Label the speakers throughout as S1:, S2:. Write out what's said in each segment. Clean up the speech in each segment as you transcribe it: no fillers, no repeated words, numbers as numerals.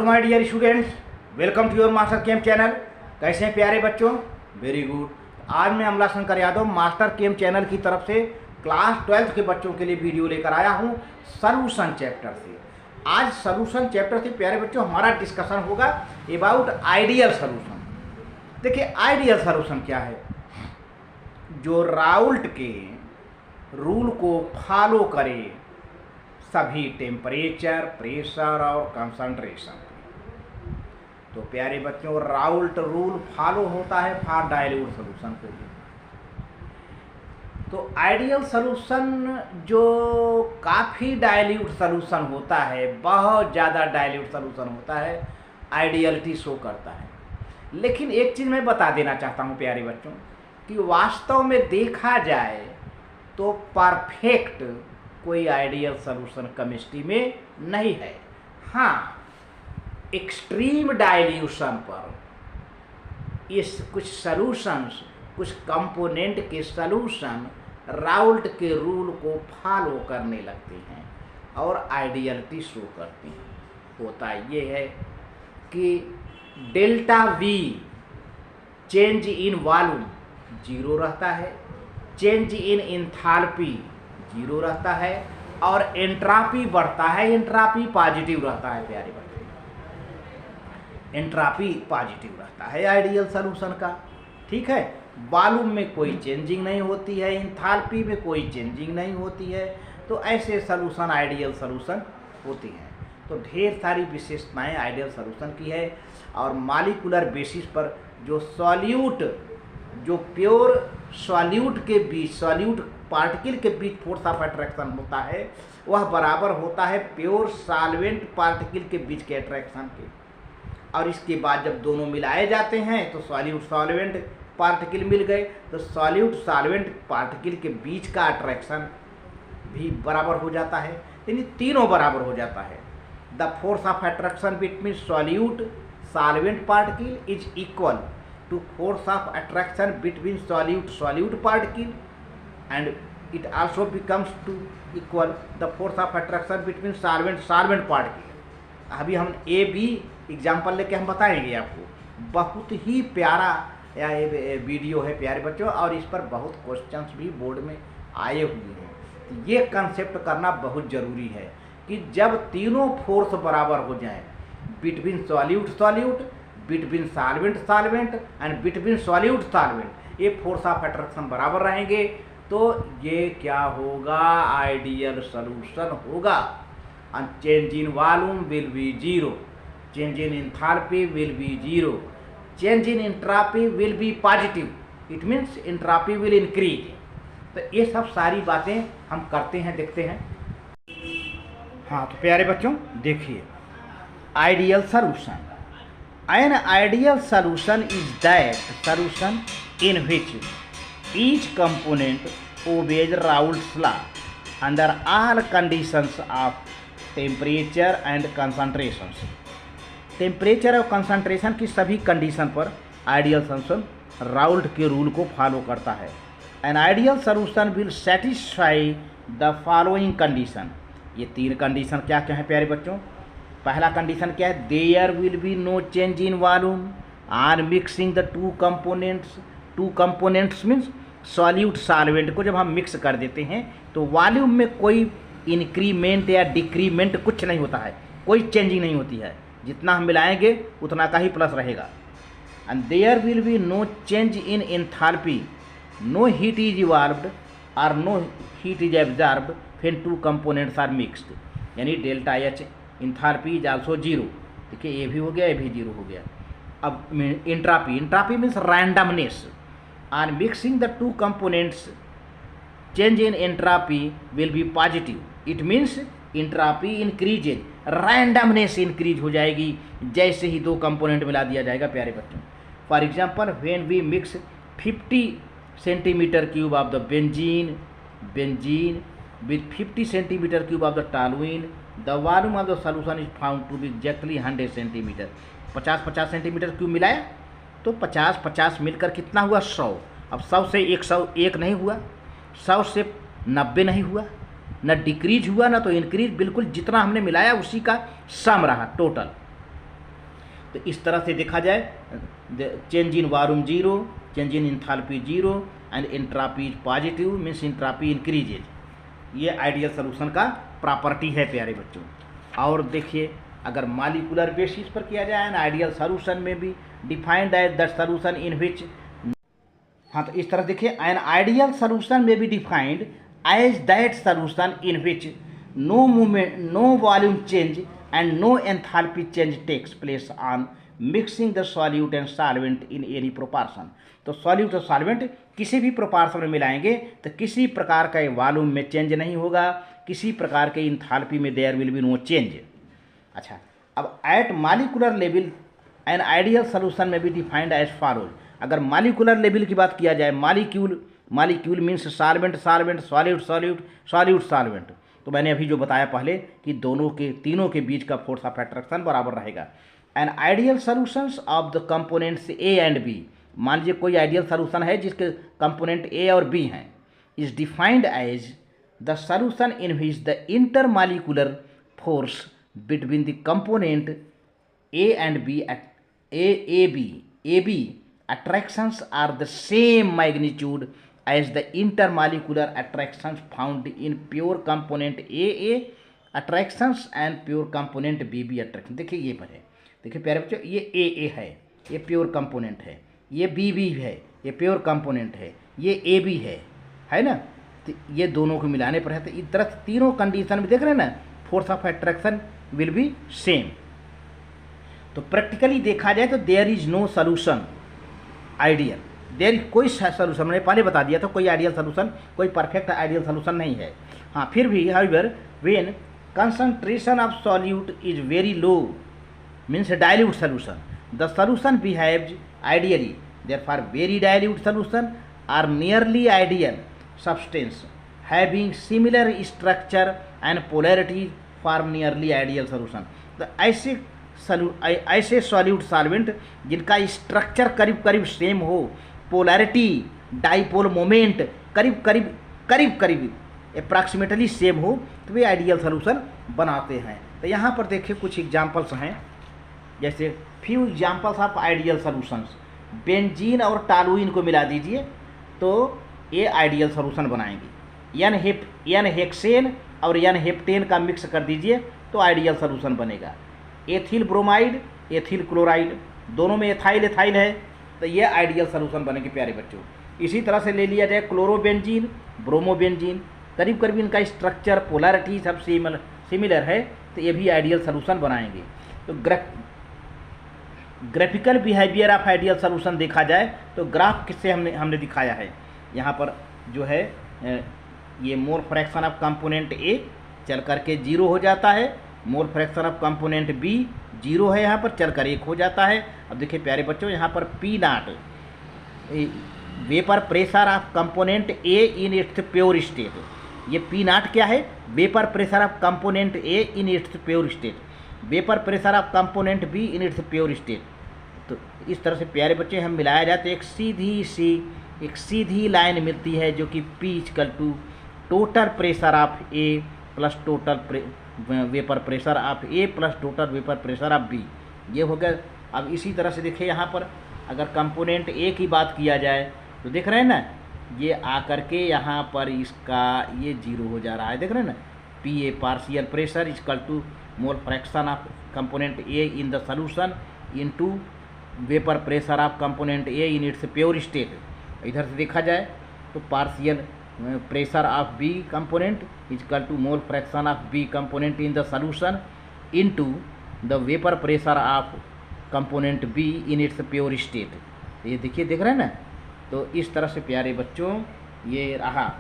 S1: Hello my dear students, welcome to your Master Chem channel. कैसे हैं प्यारे बच्चों? Very good. आज मैं Amla Shankar Yadav Master Chem channel की तरफ से क्लास 12 के बच्चों के लिए वीडियो लेकर आया हूं सॉल्यूशन चैप्टर से। आज सॉल्यूशन चैप्टर से प्यारे बच्चों हमारा डिस्कशन होगा अबाउट आइडियल सॉल्यूशन। देखिए आइडियल सॉल्यूशन क्या है? जो राउल्ट के रूल को फॉलो करे सभी टेम्परेचर, प्रेशर और कंसंट्रेशन। तो प्यारे बच्चों राउल्ट रूल फॉलो होता है फॉर डाइल्यूट सॉल्यूशन के लिए। तो आइडियल सॉल्यूशन जो काफ़ी डाइल्यूट सॉल्यूशन होता है, बहुत ज़्यादा डाइल्यूट सॉल्यूशन होता है, आइडियलिटी शो करता है। लेकिन एक चीज़ मैं बता देना चाहता हूँ प्यारे बच्चों कि वास्तव में देखा जाए तो परफेक्ट कोई आइडियल सॉल्यूशन केमिस्ट्री में नहीं है। हाँ, एक्सट्रीम डाइल्यूशन पर इस कुछ सॉल्यूशंस, कुछ कंपोनेंट के सॉल्यूशन राउल्ट के रूल को फॉलो करने लगते हैं और आइडियलिटी शो करते हैं। होता ये है कि delta we change in volume 0 रहता है, चेंज इन एंथैल्पी 0 रहता है और एंट्रापी बढ़ता है, एंट्रापी पॉजिटिव रहता है। प्यारे बच्चों एंट्रापी पॉजिटिव रहता है आइडियल सॉल्यूशन का। ठीक है, वॉल्यूम में कोई चेंजिंग नहीं होती है, एंथैल्पी में कोई चेंजिंग नहीं होती है। तो ऐसे सॉल्यूशन आइडियल सॉल्यूशन होती हैं। तो ढेर सारी विशेषताएं आइडियल सॉल्यूशन की है और मॉलिक्यूलर बेसिस पर जो सॉल्यूट, जो प्योर सॉल्यूट के बीच, सॉल्यूट पार्टिकल के बीच फोर्स ऑफ अट्रैक्शन होता है वह बराबर होता है प्योर सॉल्वेंट पार्टिकल के बीच के अट्रैक्शन के। और इसके बाद जब दोनों मिलाए जाते हैं तो सॉल्यूट सॉल्वेंट पार्टिकल मिल गए, तो सॉल्यूट सॉल्वेंट पार्टिकल के बीच का अट्रैक्शन भी बराबर हो जाता है, यानी तीनों बराबर हो जाता है। The force of attraction between solute solvent particle is equal to force of attraction between solute particle, and it also becomes to equal the force of attraction between solvent particle। अभी हम ए बी एग्जाम्पल लेके हम बताएंगे आपको। बहुत ही प्यारा video है प्यारे बच्चों और इस पर बहुत क्वेश्चंस भी बोर्ड में आए हुए हैं। ये कंसेप्ट करना बहुत ज़रूरी है कि जब तीनों फोर्स बराबर हो जाएं between solute between solvent and between solute solvent, ये फोर्स ऑफ अट्रैक्शन बराबर रहेंगे तो ये क्या होगा? आइडियल सॉल्यूशन होगा। And change in volume will be 0, change in enthalpy will be 0, change in entropy will be positive, it means entropy will increase. तो ये सब सारी बातें हम करते हैं, देखते हैं। हाँ तो प्यारे बच्चों देखिए ideal solution. An ideal solution is that solution in which each component obeys Raoult's law under all conditions of temperature and concentrations। Temperature और कंसंट्रेशन की सभी कंडीशन पर आइडियल सॉल्यूशन राउल्ट के रूल को फॉलो करता है। N ideal solution will satisfy the following condition. ये 3 condition क्या क्या है प्यारे बच्चों? पहला कंडीशन क्या है? There will be no change in volume on mixing the two components means solute solvent को जब हम मिक्स कर देते हैं तो वॉल्यूम में कोई इंक्रीमेंट या डिक्रीमेंट कुछ नहीं होता है, कोई चेंजिंग नहीं होती है, जितना हम मिलाएंगे उतना का ही प्लस रहेगा। And there will be no change in enthalpy, no heat is evolved और no heat is absorbed when two components are mixed, यानी delta H enthalpy is also 0। देखिए ये भी हो गया, ये भी 0 हो गया। अब entropy means randomness. On mixing the two components change in entropy will be positive, it means entropy increases, randomness increase हो जाएगी जैसे ही 2 कंपोनेंट मिला दिया जाएगा प्यारे बच्चों। For example when we mix 50 centimetre cube of the benzene with 50 centimetre cube of the toluene, the volume of the solution is found to be exactly 100 centimetre. 50 centimetre cube मिलाया तो 50 मिलकर कितना हुआ? 100। अब 100 से 101 नहीं हुआ, 100 से 90 नहीं हुआ, न डिक्रीज हुआ ना तो इंक्रीज, बिल्कुल जितना हमने मिलाया उसी का सम रहा टोटल। तो इस तरह से देखा जाए, change in volume 0, change in enthalpy 0 and entropy is positive, means entropy increases. ये आइडियल सॉल्यूशन का प्रॉपर्टी है प्यारे बच्चों। और देखिए, अगर मॉलिक्यूलर बेसिस पर किया जाए एन आइडियल सॉल्यूशन में भी defined as the solution in which, हाँ तो इस तरह देखिए, एन आइडियल सॉल्यूशन में भी defined as that solution in which no movement, no volume change and no enthalpy change takes place on mixing the solute and solvent in any proportion. तो solute और solvent किसी भी proportion में मिलाएंगे तो किसी प्रकार का वॉल्यूम में चेंज नहीं होगा, किसी प्रकार के एंथैल्पी में there will be no change. अच्छा, अब at molecular level an ideal solution में भी डिफाइंड एज फॉलोज। अगर मॉलिक्यूलर लेवल की बात किया जाए, molecule means solvent solvent, solute solute, solute solvent. तो मैंने अभी जो बताया पहले कि तीनों के बीच का फोर्स ऑफ अट्रैक्शन बराबर रहेगा। An ideal solutions of the components A and B, मान लीजिए कोई आइडियल सॉल्यूशन है जिसके कंपोनेंट ए और बी हैं, is defined as the solution in which the intermolecular force between the component A and B AB attractions are the same magnitude as the intermolecular attractions found in pure component AA attractions and pure component BB attraction। देखिए ये पर है, देखिए प्यारे बच्चों, ये AA है, ये प्योर कंपोनेंट है, ये BB है, ये प्योर कंपोनेंट है, ये AB है ना। तो ये दोनों को मिलाने पर है, तो इस तरह तीनों कंडीशन में देख रहे हैं ना, force of attraction will be same. तो प्रैक्टिकली देखा जाए तो there is no solution ideal, there कोई सोल्यूशन, मैंने पहले बता दिया था, कोई आइडियल सोल्यूशन, कोई परफेक्ट आइडियल सोल्यूशन नहीं है। हाँ, फिर भी however when concentration of solute is very low, means dilute solution, the solution behaves ideally, therefore very dilute solution are nearly ideal substance having similar structure and polarity for nearly ideal solution. तो ऐसे solute solvent जिनका structure करीब करीब same हो, polarity, dipole moment करीब करीब approximately same हो, तो वे आइडियल सॉल्यूशन बनाते हैं। तो यहाँ पर देखिए कुछ एग्जांपल्स हैं, जैसे few examples of ideal solutions. Benzene और टॉलुइन को मिला दीजिए तो ये आइडियल सॉल्यूशन बनाएंगे। एन हेक्सेन और एन हेप्टेन का मिक्स कर दीजिए तो आइडियल सॉल्यूशन बनेगा। एथिल ब्रोमाइड, एथिल क्लोराइड, दोनों में एथाइल है, तो ये आइडियल सॉल्यूशन बनेंगे प्यारे बच्चों। इसी तरह से ले लिया जाए क्लोरोबेंजीन, ब्रोमोबेंजीन, करीब करीब इनका स्ट्रक्चर, पोलैरिटी सब सिमिलर है, तो ये भी आइडियल सॉल्यूशन बनाएंगे। तो graphical behaviour of ideal solution देखा जाए तो ग्राफ किससे हमने दिखाया है, यहाँ पर जो है ये mole fraction of component A चल करके 0 हो जाता है, mole fraction of component B 0 है, यहाँ पर चलकर 1 हो जाता है। अब देखिए प्यारे बच्चों, यहाँ पर P0 vapour pressure of component A in its pure state. ये P0 क्या है? Vapour pressure of component A in its pure state, vapour pressure of component B in its pure state. तो इस तरह से प्यारे बच्चे हम मिलाया जाए तो एक सीधी लाइन मिलती है जो कि P = total pressure of A plus total vapour pressure of A plus total vapour pressure of B, ये हो गया। अब इसी तरह से देखिए यहाँ पर अगर कंपोनेंट ए की बात किया जाए तो देख रहे हैं ना, ये आकर के यहाँ पर इसका ये 0 हो जा रहा है, देख रहे हैं ना। P A partial pressure = mole fraction of component A in the solution into vapour pressure of component A in its pure state. इधर से देखा जाए तो partial pressure of B component = mole fraction of B component in the solution into the vapour pressure of component B in its pure state. ये देखिए, देख रहे हैं ना। तो इस तरह से प्यारे बच्चों ये रहा,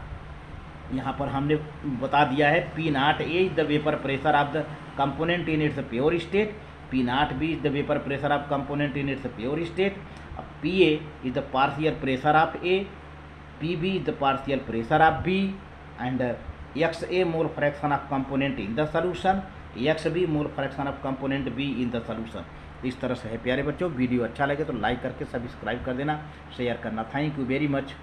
S1: यहाँ पर हमने बता दिया है P0 A is the vapour pressure of the component in its pure state, P0 B is the vapour pressure of component in its pure state, PA is the partial pressure of A, PB is the partial pressure of B, and XA mole fraction of component in the solution, XB mole fraction of component B in the solution। इस तरह से है प्यारे बच्चों। Video अच्छा लगे तो like करके सब्सक्राइब कर देना, शेयर करना। Thank you very much.